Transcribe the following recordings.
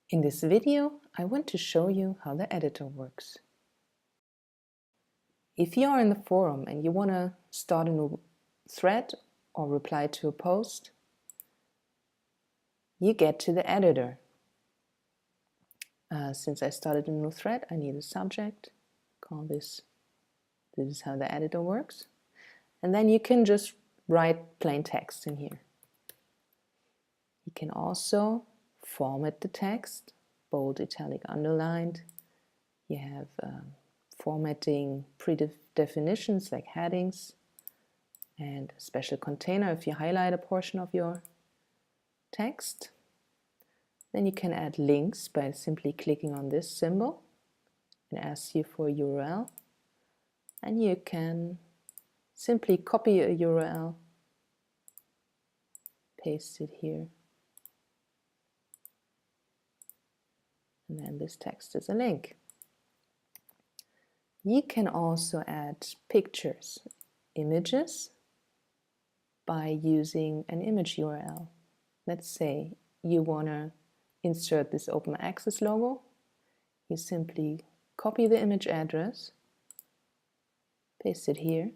In this video, I want to show you how the editor works. If you are in the forum and you want to start a new thread or reply to a post, you get to the editor. Since I started a new thread, I need a subject. Call this is how the editor works. And then you can just write plain text in here. You can also format the text, bold, italic, underlined. You have formatting predefinitions like headings and a special container if you highlight a portion of your text. Then you can add links by simply clicking on this symbol. It asks you for a URL, and you can simply copy a URL, paste it here, and then this text is a link. You can also add pictures, images, by using an image URL. Let's say you want to insert this open access logo. You simply copy the image address, paste it here,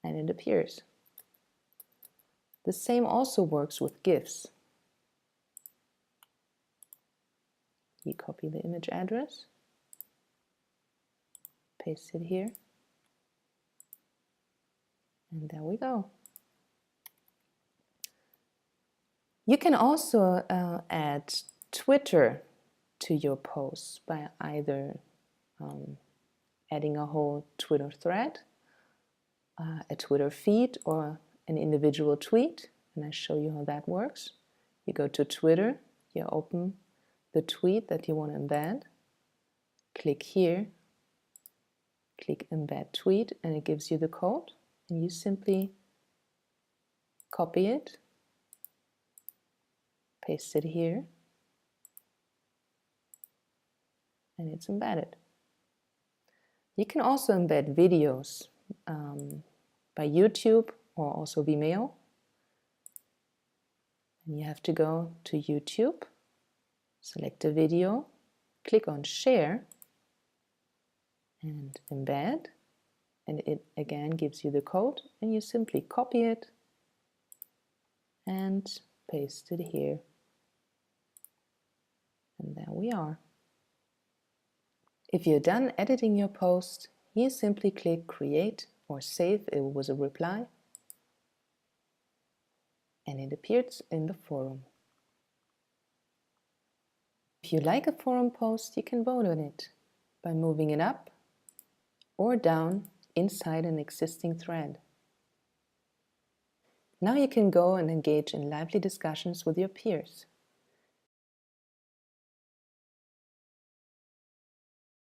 and it appears. The same also works with GIFs. You copy the image address, paste it here, and there we go. You can also add Twitter to your posts by either adding a whole Twitter thread, a Twitter feed, or an individual tweet, and I show you how that works. You go to Twitter, you open the tweet that you want to embed, click here, click embed tweet, and it gives you the code, and you simply copy it, paste it here, and it's embedded. You can also embed videos by YouTube or also Vimeo. And you have to go to YouTube, select a video, click on share, and embed, and it again gives you the code, and you simply copy it and paste it here. And there we are. If you're done editing your post, you simply click create or save it was a reply, and it appears in the forum. If you like a forum post, you can vote on it by moving it up or down inside an existing thread. Now you can go and engage in lively discussions with your peers.